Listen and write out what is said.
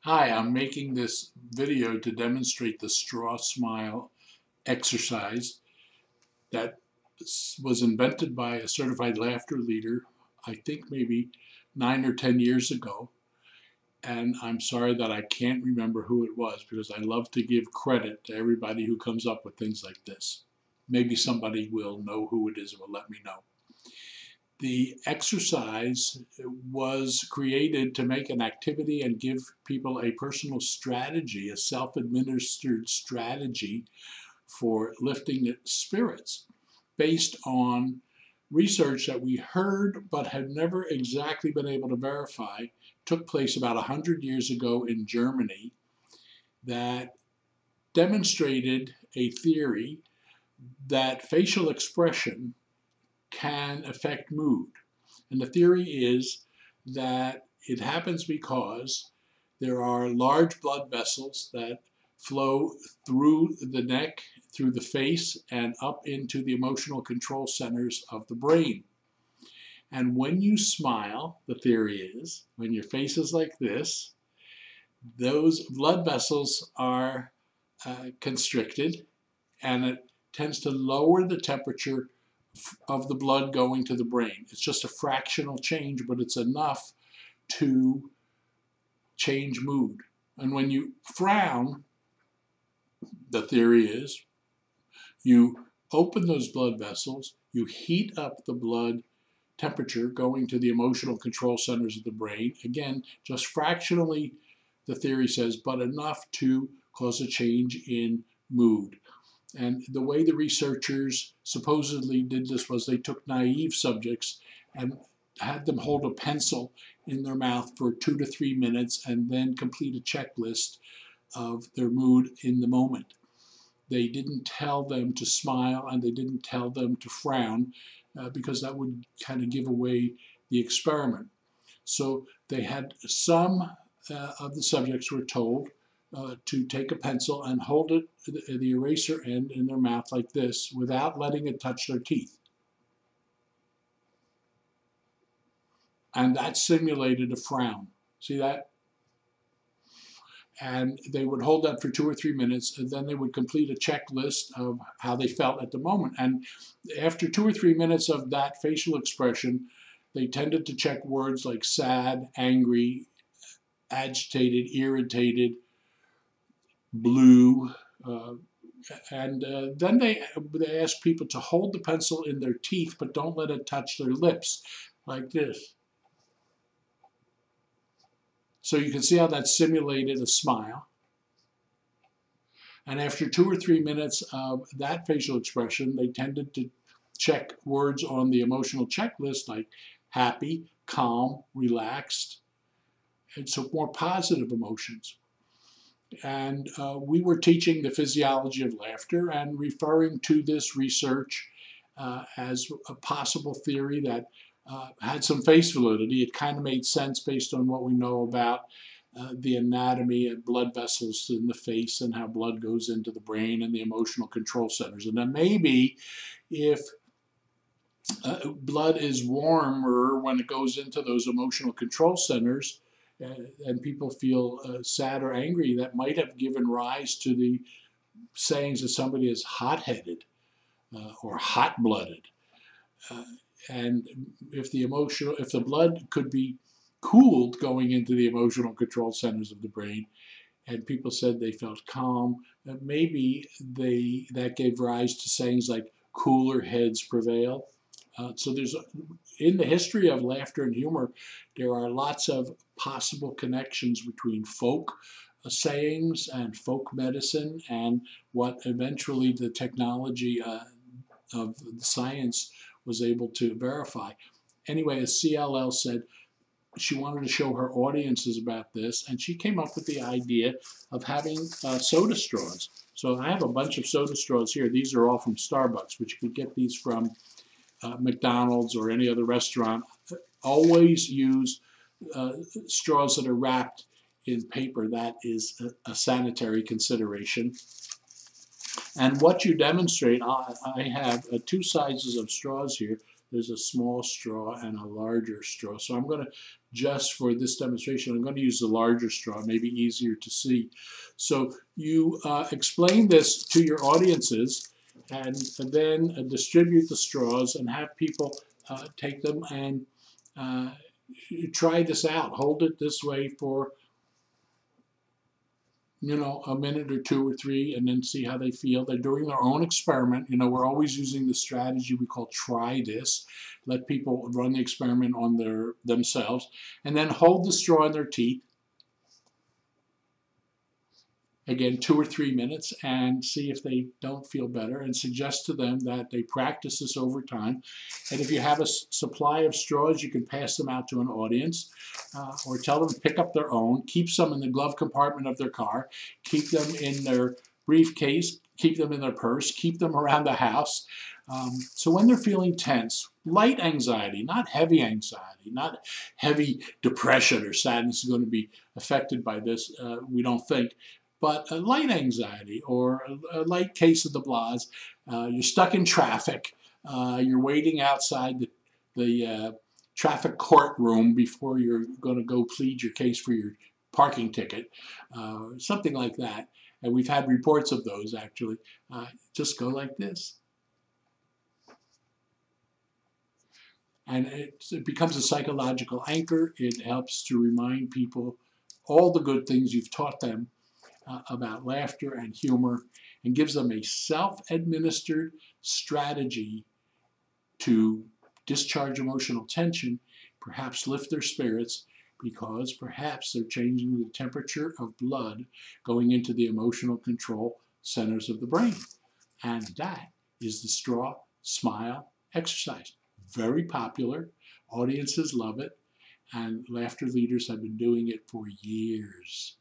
Hi, I'm making this video to demonstrate the straw smile exercise that was invented by a certified laughter leader, I think maybe 9 or 10 years ago. And I'm sorry that I can't remember who it was because I love to give credit to everybody who comes up with things like this. Maybe somebody will know who it is and will let me know. The exercise was created to make an activity and give people a personal strategy, a self-administered strategy for lifting spirits based on research that we heard but had never exactly been able to verify. Took place about 100 years ago in Germany that demonstrated a theory that facial expression can affect mood. And the theory is that it happens because there are large blood vessels that flow through the neck, through the face, and up into the emotional control centers of the brain. And when you smile, the theory is, when your face is like this, those blood vessels are constricted, and it tends to lower the temperature of the blood going to the brain. It's just a fractional change, but it's enough to change mood. And when you frown, the theory is, you open those blood vessels, you heat up the blood temperature going to the emotional control centers of the brain. Again, just fractionally, the theory says, but enough to cause a change in mood. And the way the researchers supposedly did this was they took naive subjects and had them hold a pencil in their mouth for 2 to 3 minutes and then complete a checklist of their mood in the moment. They didn't tell them to smile and they didn't tell them to frown because that would kind of give away the experiment. So they had some of the subjects were told to take a pencil and hold it, the eraser end, in their mouth like this without letting it touch their teeth. And that simulated a frown. See that? And they would hold that for 2 or 3 minutes, and then they would complete a checklist of how they felt at the moment. And after 2 or 3 minutes of that facial expression, they tended to check words like sad, angry, agitated, irritated, blue, and then they ask people to hold the pencil in their teeth, but don't let it touch their lips, like this. So you can see how that simulated a smile. And after 2 or 3 minutes of that facial expression, they tended to check words on the emotional checklist like happy, calm, relaxed, and so more positive emotions. And we were teaching the physiology of laughter and referring to this research as a possible theory that had some face validity. It kind of made sense based on what we know about the anatomy and blood vessels in the face and how blood goes into the brain and the emotional control centers. And then maybe if blood is warmer when it goes into those emotional control centers, and people feel sad or angry, that might have given rise to the sayings that somebody is hot-headed or hot-blooded. And if the blood could be cooled going into the emotional control centers of the brain, and people said they felt calm, maybe that gave rise to sayings like cooler heads prevail. So in the history of laughter and humor, there are lots of possible connections between folk sayings and folk medicine and what eventually the technology of science was able to verify. Anyway, as CLL said, she wanted to show her audiences about this, and she came up with the idea of having soda straws. So I have a bunch of soda straws here. These are all from Starbucks, but you could get these from McDonald's or any other restaurant. Always use straws that are wrapped in paper. That is a sanitary consideration. And what you demonstrate, I have 2 sizes of straws here. there's a small straw and a larger straw. So I'm going to, just for this demonstration, I'm going to use the larger straw, maybe easier to see. So you explain this to your audiences, and then distribute the straws and have people take them and try this out. Hold it this way for, you know, a minute or 2 or 3, and then see how they feel. They're doing their own experiment. You know, we're always using the strategy we call try this. Let people run the experiment on themselves, and then hold the straw in their teeth. Again, 2 or 3 minutes, and see if they don't feel better, and suggest to them that they practice this over time. And if you have a supply of straws, you can pass them out to an audience, or tell them to pick up their own. Keep some in the glove compartment of their car, keep them in their briefcase, keep them in their purse, keep them around the house. So when they're feeling tense, light anxiety, not heavy anxiety, not heavy depression or sadness is going to be affected by this, we don't think. But a light anxiety or a light case of the blahs, you're stuck in traffic, you're waiting outside the traffic courtroom before you're going to go plead your case for your parking ticket, something like that. And we've had reports of those, actually. Just go like this. And it becomes a psychological anchor. It helps to remind people all the good things you've taught them about laughter and humor, and gives them a self-administered strategy to discharge emotional tension, perhaps lift their spirits, because perhaps they're changing the temperature of blood going into the emotional control centers of the brain. And that is the straw smile exercise. Very popular. Audiences love it, and laughter leaders have been doing it for years.